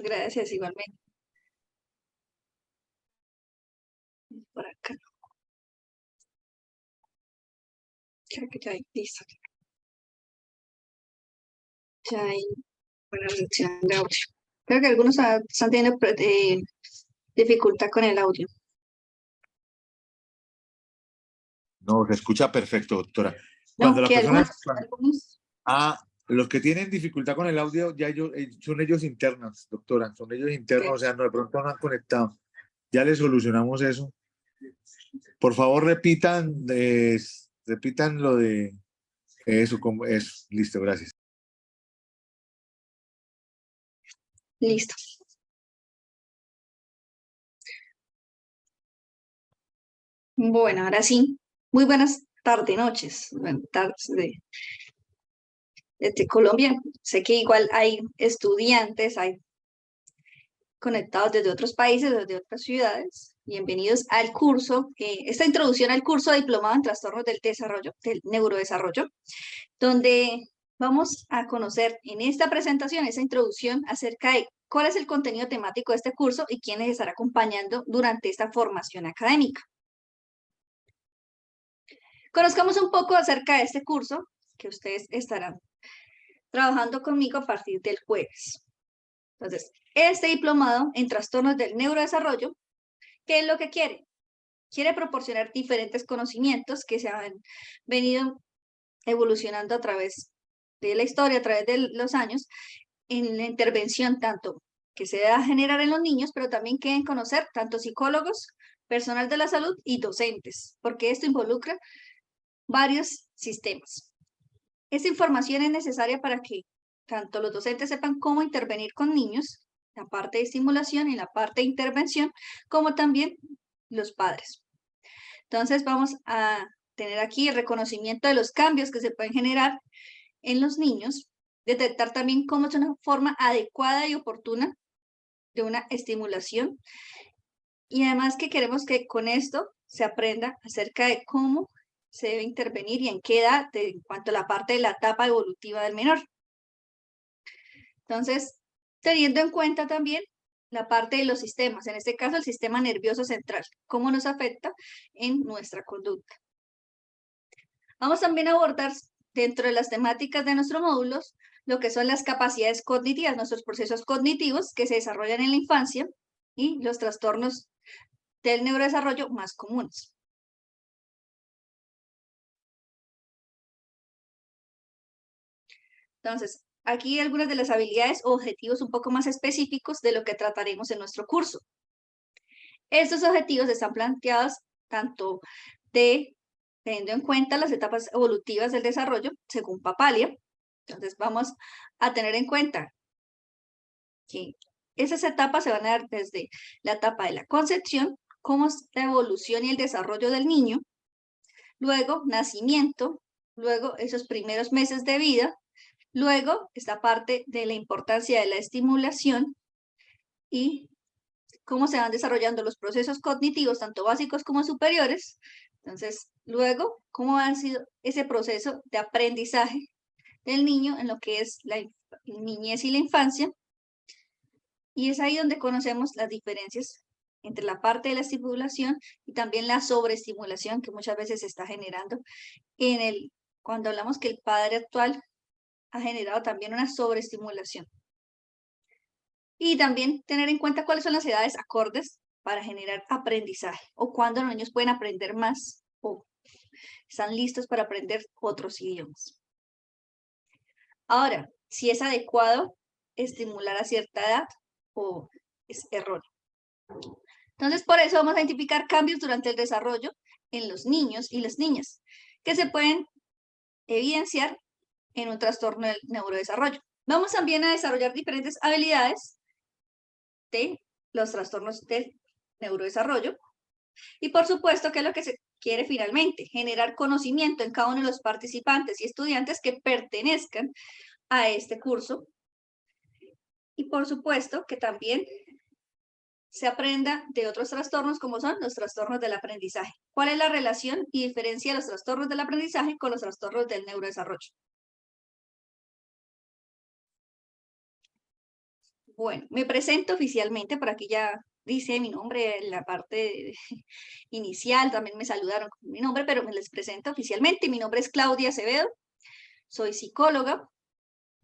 Gracias, igualmente. Por acá. Creo que ya hay, listo. Ya hay buena recepción de audio. Creo que algunos están teniendo dificultad con el audio. No, se escucha perfecto, doctora. No, Cuando las que personas... algunos... los que tienen dificultad con el audio, ya ellos, son ellos internos, doctora, son ellos internos, o sea, no, de pronto no han conectado. Ya les solucionamos eso. Por favor, repitan lo de eso, como es. Listo, gracias. Listo. Bueno, ahora sí. Muy buenas tardes, noches. Buenas tardes desde Colombia. Sé que igual hay estudiantes, hay conectados desde otros países, desde otras ciudades. Bienvenidos al curso, esta introducción al curso de diplomado en trastornos del desarrollo, del neurodesarrollo, donde vamos a conocer en esta presentación, esa introducción acerca de cuál es el contenido temático de este curso y quiénes estará acompañando durante esta formación académica. Conozcamos un poco acerca de este curso que ustedes estarán trabajando conmigo a partir del jueves. Entonces, este diplomado en trastornos del neurodesarrollo, ¿qué es lo que quiere? Quiere proporcionar diferentes conocimientos que se han venido evolucionando a través de la historia, a través de los años, en la intervención tanto que se da a generar en los niños, pero también quieren conocer tanto psicólogos, personal de la salud y docentes, porque esto involucra varios sistemas. Esta información es necesaria para que tanto los docentes sepan cómo intervenir con niños, la parte de estimulación y la parte de intervención, como también los padres. Entonces vamos a tener aquí el reconocimiento de los cambios que se pueden generar en los niños, detectar también cómo es una forma adecuada y oportuna de una estimulación, y además que queremos que con esto se aprenda acerca de cómo se debe intervenir y en qué edad en cuanto a la parte de la etapa evolutiva del menor. Entonces, teniendo en cuenta también la parte de los sistemas, en este caso el sistema nervioso central, cómo nos afecta en nuestra conducta. Vamos también a abordar dentro de las temáticas de nuestros módulos lo que son las capacidades cognitivas, nuestros procesos cognitivos que se desarrollan en la infancia y los trastornos del neurodesarrollo más comunes. Entonces, aquí algunas de las habilidades o objetivos un poco más específicos de lo que trataremos en nuestro curso. Estos objetivos están planteados tanto teniendo en cuenta las etapas evolutivas del desarrollo según Papalia. Entonces, vamos a tener en cuenta que esas etapas se van a dar desde la etapa de la concepción, cómo es la evolución y el desarrollo del niño, luego nacimiento, luego esos primeros meses de vida, luego esta parte de la importancia de la estimulación y cómo se van desarrollando los procesos cognitivos, tanto básicos como superiores. Entonces, luego, cómo ha sido ese proceso de aprendizaje del niño en lo que es la niñez y la infancia. Y es ahí donde conocemos las diferencias entre la parte de la estimulación y también la sobreestimulación que muchas veces se está generando cuando hablamos que el padre actual ha generado también una sobreestimulación. Y también tener en cuenta cuáles son las edades acordes para generar aprendizaje o cuándo los niños pueden aprender más o están listos para aprender otros idiomas. Ahora, si es adecuado estimular a cierta edad o es erróneo. Entonces, por eso vamos a identificar cambios durante el desarrollo en los niños y las niñas que se pueden evidenciar en un trastorno del neurodesarrollo. Vamos también a desarrollar diferentes habilidades de los trastornos del neurodesarrollo. Y por supuesto, ¿qué es lo que se quiere finalmente? Generar conocimiento en cada uno de los participantes y estudiantes que pertenezcan a este curso. Y por supuesto que también se aprenda de otros trastornos como son los trastornos del aprendizaje. ¿Cuál es la relación y diferencia de los trastornos del aprendizaje con los trastornos del neurodesarrollo? Bueno, me presento oficialmente, por aquí ya dice mi nombre en la parte inicial, también me saludaron con mi nombre, pero me les presento oficialmente. Mi nombre es Claudia Acevedo, soy psicóloga,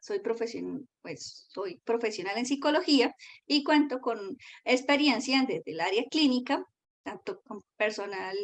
soy profesional en psicología y cuento con experiencia desde el área clínica, tanto con personal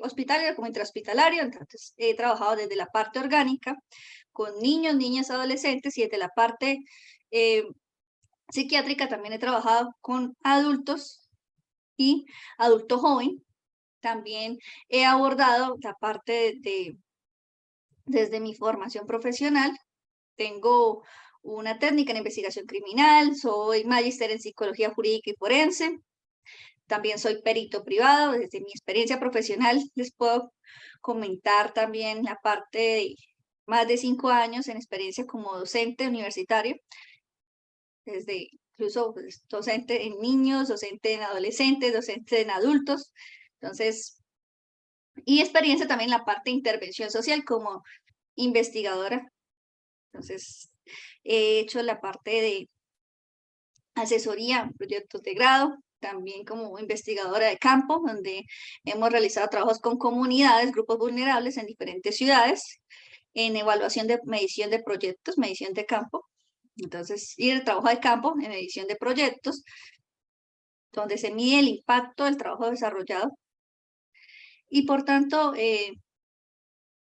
hospitalario como intrahospitalario. Entonces, he trabajado desde la parte orgánica con niños, niñas, adolescentes y desde la parte eh, psiquiátrica también he trabajado con adultos y adulto joven. También he abordado la parte desde mi formación profesional. Tengo una técnica en investigación criminal, soy magíster en psicología jurídica y forense. También soy perito privado. Desde mi experiencia profesional les puedo comentar también la parte de más de 5 años en experiencia como docente universitario, desde incluso pues, docente en niños, docente en adolescentes, docente en adultos. Entonces, y experiencia también en la parte de intervención social como investigadora. Entonces, he hecho la parte de asesoría en proyectos de grado, también como investigadora de campo, donde hemos realizado trabajos con comunidades, grupos vulnerables en diferentes ciudades, en evaluación de medición de proyectos, medición de campo. Entonces, y el trabajo de campo en medición de proyectos, donde se mide el impacto del trabajo desarrollado. Y por tanto,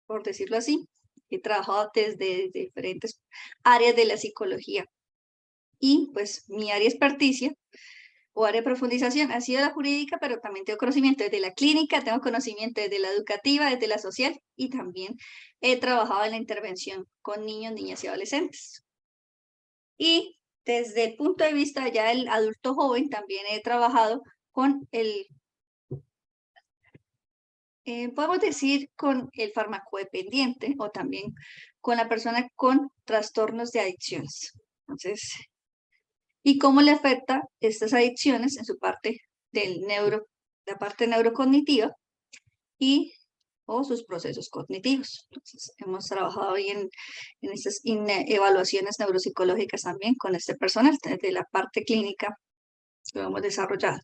por decirlo así, he trabajado desde diferentes áreas de la psicología. Y pues mi área de experticia o área de profundización ha sido la jurídica, pero también tengo conocimiento desde la clínica, tengo conocimiento desde la educativa, desde la social, y también he trabajado en la intervención con niños, niñas y adolescentes. Y desde el punto de vista ya del adulto joven, también he trabajado con podemos decir con el farmacodependiente o también con la persona con trastornos de adicciones. Entonces, ¿y cómo le afecta estas adicciones en su parte la parte neurocognitiva y o sus procesos cognitivos? Entonces, hemos trabajado hoy en estas evaluaciones neuropsicológicas también con este personal, desde la parte clínica que hemos desarrollado.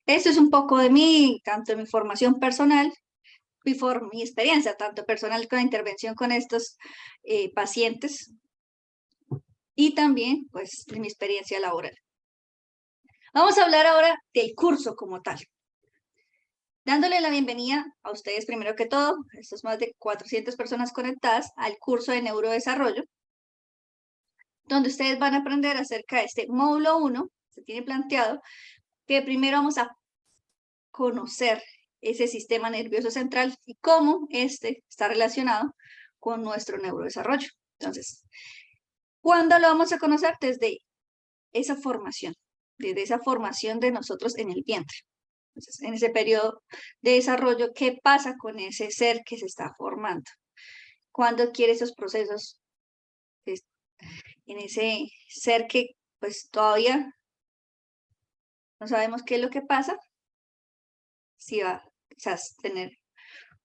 Esto es un poco de mí, tanto mi formación personal y por mi experiencia, tanto personal con la intervención con estos pacientes y también, pues, de mi experiencia laboral. Vamos a hablar ahora del curso como tal. Dándole la bienvenida a ustedes primero que todo, estos más de 400 personas conectadas al curso de neurodesarrollo, donde ustedes van a aprender acerca de este módulo 1, se tiene planteado que primero vamos a conocer ese sistema nervioso central y cómo este está relacionado con nuestro neurodesarrollo. Entonces, ¿cuándo lo vamos a conocer? Desde esa formación, desde esa formación de nosotros en el vientre. Entonces, en ese periodo de desarrollo, ¿qué pasa con ese ser que se está formando? ¿Cuándo adquiere esos procesos? En ese ser que pues todavía no sabemos qué es lo que pasa, si va a quizás tener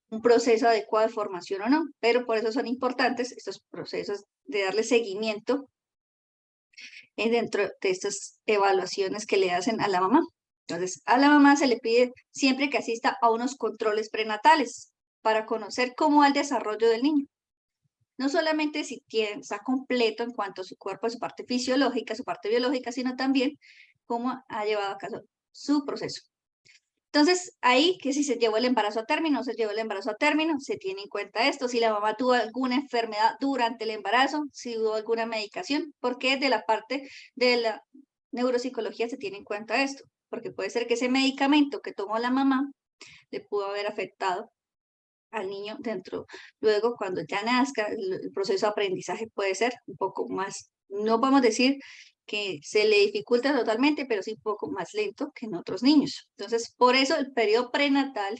un proceso adecuado de formación o no, pero por eso son importantes estos procesos de darle seguimiento dentro de estas evaluaciones que le hacen a la mamá. Entonces, a la mamá se le pide siempre que asista a unos controles prenatales para conocer cómo va el desarrollo del niño. No solamente si está completo en cuanto a su cuerpo, a su parte fisiológica, su parte biológica, sino también cómo ha llevado a cabo su proceso. Entonces, ahí que si se llevó el embarazo a término, se llevó el embarazo a término, se tiene en cuenta esto, si la mamá tuvo alguna enfermedad durante el embarazo, si hubo alguna medicación, porque de la parte de la neuropsicología se tiene en cuenta esto, porque puede ser que ese medicamento que tomó la mamá le pudo haber afectado al niño luego cuando ya nazca, el proceso de aprendizaje puede ser un poco más, no podemos decir que se le dificulta totalmente, pero sí un poco más lento que en otros niños. Entonces, por eso el periodo prenatal,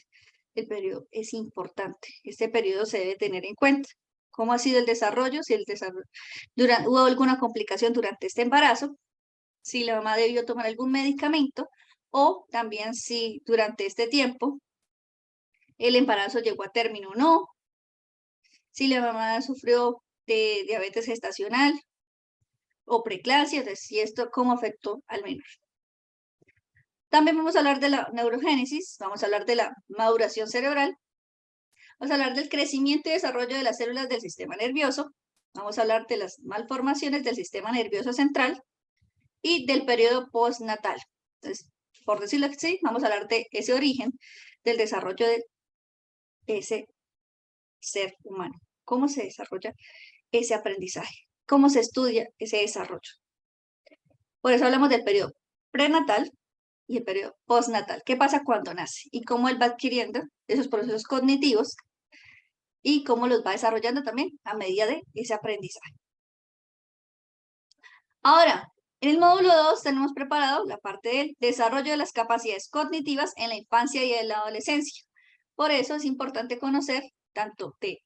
el periodo es importante. Este periodo se debe tener en cuenta. ¿Cómo ha sido el desarrollo? Si hubo alguna complicación durante este embarazo, si la mamá debió tomar algún medicamento o también si durante este tiempo el embarazo llegó a término o no, si la mamá sufrió de diabetes gestacional o preeclampsia, entonces, y esto cómo afectó al menor. También vamos a hablar de la neurogénesis, vamos a hablar de la maduración cerebral, vamos a hablar del crecimiento y desarrollo de las células del sistema nervioso, vamos a hablar de las malformaciones del sistema nervioso central y del periodo postnatal. Entonces, por decirlo así, vamos a hablar de ese origen del desarrollo de ese ser humano, cómo se desarrolla ese aprendizaje, cómo se estudia ese desarrollo. Por eso hablamos del periodo prenatal y el periodo postnatal. ¿Qué pasa cuando nace? Y cómo él va adquiriendo esos procesos cognitivos y cómo los va desarrollando también a medida de ese aprendizaje. Ahora, en el módulo 2 tenemos preparado la parte del desarrollo de las capacidades cognitivas en la infancia y en la adolescencia. Por eso es importante conocer tanto de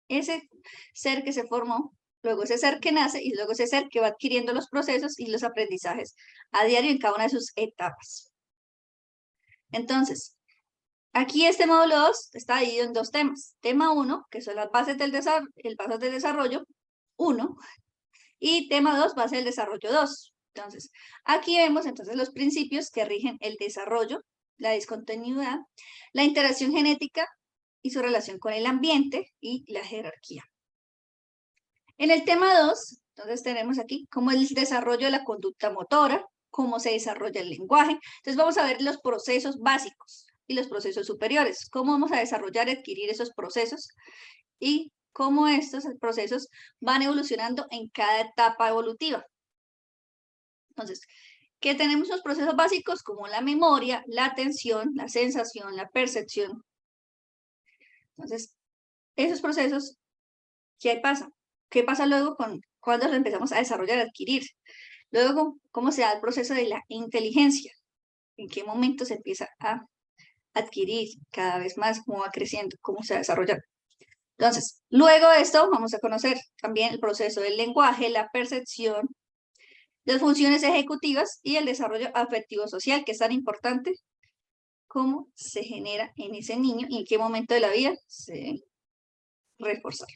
ese ser que se formó, luego ese ser que nace y luego ese ser que va adquiriendo los procesos y los aprendizajes a diario en cada una de sus etapas. Entonces, aquí este módulo 2 está dividido en dos temas. Tema 1, que son las bases del desarrollo 1, y tema 2, base del desarrollo 2. Entonces, aquí vemos entonces los principios que rigen el desarrollo, la discontinuidad, la interacción genética y su relación con el ambiente y la jerarquía. En el tema 2, entonces tenemos aquí cómo es el desarrollo de la conducta motora, cómo se desarrolla el lenguaje. Entonces vamos a ver los procesos básicos y los procesos superiores, cómo vamos a desarrollar y adquirir esos procesos y cómo estos procesos van evolucionando en cada etapa evolutiva. Entonces, que tenemos los procesos básicos como la memoria, la atención, la sensación, la percepción. Entonces, esos procesos, ¿qué pasa? ¿Qué pasa luego cuando los empezamos a desarrollar, a adquirir? Luego, ¿cómo se da el proceso de la inteligencia? ¿En qué momento se empieza a adquirir cada vez más? ¿Cómo va creciendo? ¿Cómo se va desarrollando? Entonces, luego de esto vamos a conocer también el proceso del lenguaje, la percepción, las funciones ejecutivas y el desarrollo afectivo social, que es tan importante, cómo se genera en ese niño y en qué momento de la vida se reforzar.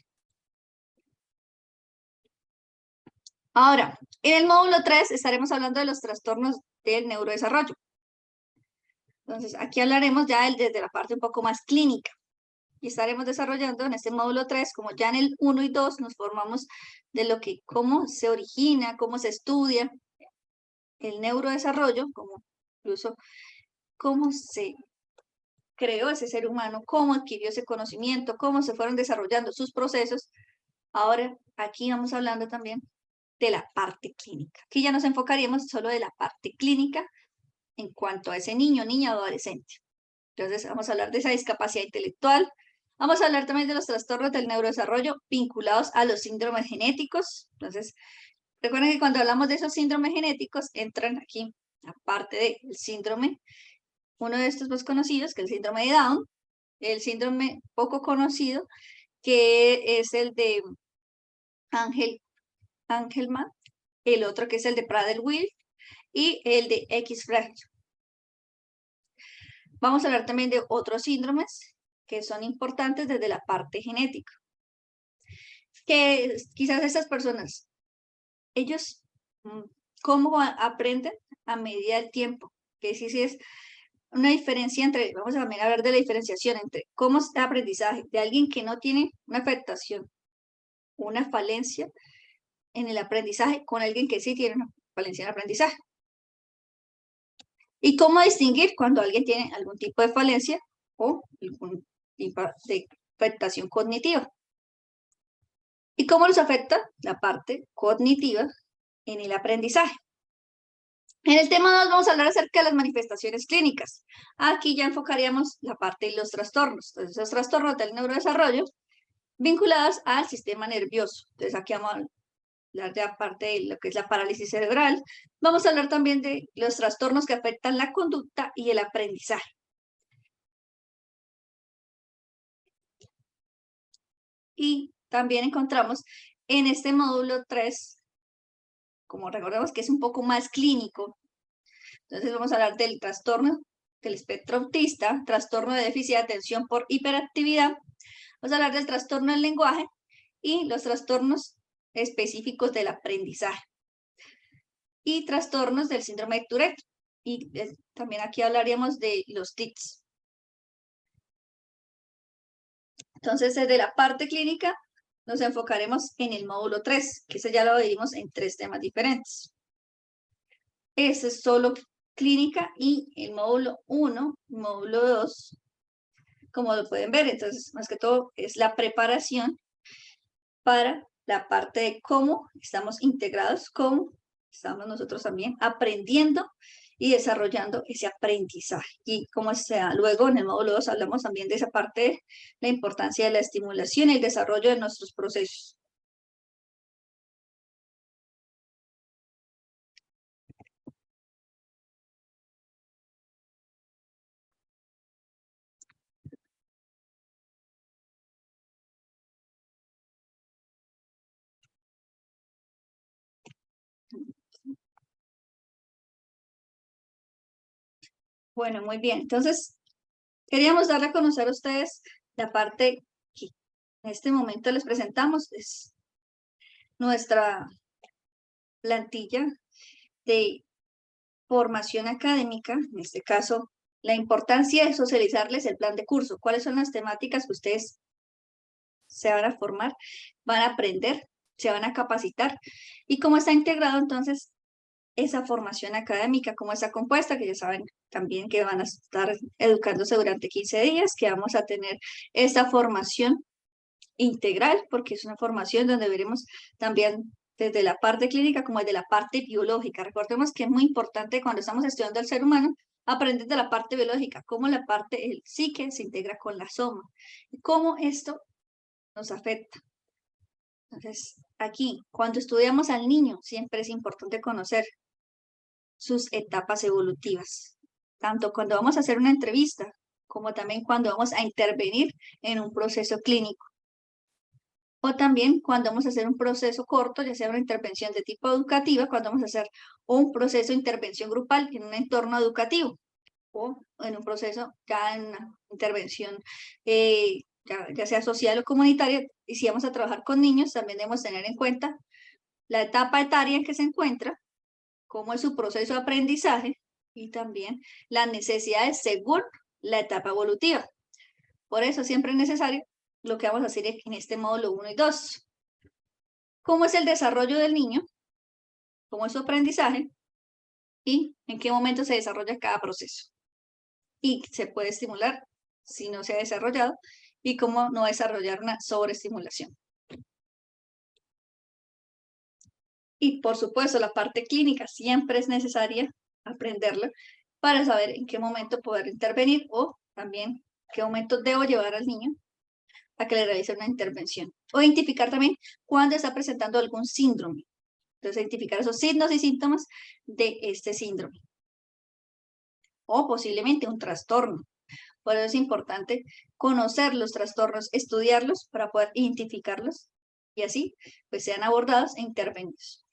Ahora, en el módulo 3 estaremos hablando de los trastornos del neurodesarrollo. Entonces, aquí hablaremos ya desde la parte un poco más clínica. Y estaremos desarrollando en este módulo 3, como ya en el 1 y 2 nos formamos de cómo se origina, cómo se estudia el neurodesarrollo, como incluso cómo se creó ese ser humano, cómo adquirió ese conocimiento, cómo se fueron desarrollando sus procesos. Ahora, aquí vamos hablando también de la parte clínica. Aquí ya nos enfocaríamos solo de la parte clínica en cuanto a ese niño, niña o adolescente. Entonces, vamos a hablar de esa discapacidad intelectual. Vamos a hablar también de los trastornos del neurodesarrollo vinculados a los síndromes genéticos. Entonces, recuerden que cuando hablamos de esos síndromes genéticos, entran aquí, aparte del síndrome, uno de estos más conocidos, que es el síndrome de Down, el síndrome poco conocido, que es el de Angelman, el otro que es el de Prader-Willi y el de X-Fraktur. Vamos a hablar también de otros síndromes que son importantes desde la parte genética. Que quizás estas personas, ellos, ¿cómo aprenden a medida del tiempo? Que sí es una diferencia entre, vamos a también hablar de la diferenciación entre cómo es el aprendizaje de alguien que no tiene una afectación, una falencia en el aprendizaje con alguien que sí tiene una falencia en el aprendizaje. Y cómo distinguir cuando alguien tiene algún tipo de falencia o algún tipo de afectación cognitiva. ¿Y cómo nos afecta la parte cognitiva en el aprendizaje? En el tema 2 vamos a hablar acerca de las manifestaciones clínicas. Aquí ya enfocaríamos la parte de los trastornos. Entonces, los trastornos del neurodesarrollo vinculados al sistema nervioso. Entonces, aquí vamos a hablar de aparte de lo que es la parálisis cerebral. Vamos a hablar también de los trastornos que afectan la conducta y el aprendizaje. Y también encontramos en este módulo 3, como recordemos que es un poco más clínico, entonces vamos a hablar del trastorno del espectro autista, trastorno de déficit de atención por hiperactividad, vamos a hablar del trastorno del lenguaje y los trastornos específicos del aprendizaje. y trastornos del síndrome de Tourette. Y también aquí hablaríamos de los tics. Entonces, desde la parte clínica, nos enfocaremos en el módulo 3, que ese ya lo dividimos en 3 temas diferentes. Ese es solo clínica y el módulo 1, módulo 2, como lo pueden ver, entonces, más que todo, es la preparación para la parte de cómo estamos integrados, cómo estamos nosotros también aprendiendo y desarrollando ese aprendizaje. Y como sea, luego en el módulo 2 hablamos también de esa parte de la importancia de la estimulación y el desarrollo de nuestros procesos. Bueno, muy bien. Entonces, queríamos darle a conocer a ustedes la parte que en este momento les presentamos, es nuestra plantilla de formación académica, en este caso, la importancia de socializarles el plan de curso. ¿Cuáles son las temáticas que ustedes se van a formar, van a aprender, se van a capacitar? Y cómo está integrado entonces esa formación académica, cómo está compuesta, que ya saben también que van a estar educándose durante 15 días, que vamos a tener esta formación integral, porque es una formación donde veremos también desde la parte clínica como desde la parte biológica. Recordemos que es muy importante cuando estamos estudiando al ser humano, aprender de la parte biológica, cómo la parte el psique se integra con la soma, y cómo esto nos afecta. Entonces, aquí, cuando estudiamos al niño, siempre es importante conocer sus etapas evolutivas, tanto cuando vamos a hacer una entrevista, como también cuando vamos a intervenir en un proceso clínico. O también cuando vamos a hacer un proceso corto, ya sea una intervención de tipo educativa, cuando vamos a hacer un proceso de intervención grupal en un entorno educativo, o en un proceso ya en una intervención ya sea social o comunitaria. Y si vamos a trabajar con niños, también debemos tener en cuenta la etapa etaria en que se encuentra, cómo es su proceso de aprendizaje y también las necesidades según la etapa evolutiva. Por eso siempre es necesario lo que vamos a hacer en este módulo 1 y 2. ¿Cómo es el desarrollo del niño? ¿Cómo es su aprendizaje? ¿Y en qué momento se desarrolla cada proceso? Y se puede estimular si no se ha desarrollado, y cómo no desarrollar una sobreestimulación. Y por supuesto, la parte clínica siempre es necesaria aprenderla para saber en qué momento poder intervenir, o también qué momento debo llevar al niño a que le realice una intervención. O identificar también cuándo está presentando algún síndrome. Entonces, identificar esos signos y síntomas de este síndrome. O posiblemente un trastorno. Por eso es importante conocer los trastornos, estudiarlos para poder identificarlos y así pues sean abordados e intervenidos.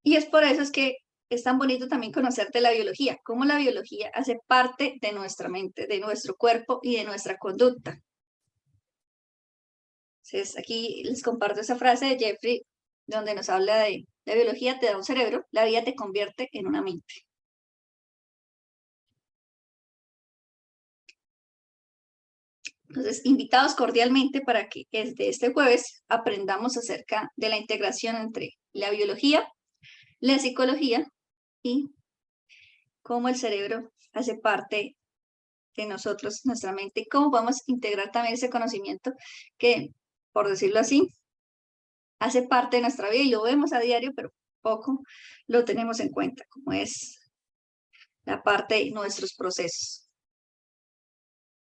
Y es por eso es que es tan bonito también conocer de la biología, cómo la biología hace parte de nuestra mente, de nuestro cuerpo y de nuestra conducta. Entonces, aquí les comparto esa frase de Jeffrey, donde nos habla de la biología te da un cerebro, la vida te convierte en una mente. Entonces, invitados cordialmente para que desde este jueves aprendamos acerca de la integración entre la biología, la psicología y cómo el cerebro hace parte de nosotros, nuestra mente, y cómo podemos integrar también ese conocimiento que, por decirlo así, hace parte de nuestra vida y lo vemos a diario, pero poco lo tenemos en cuenta, como es la parte de nuestros procesos.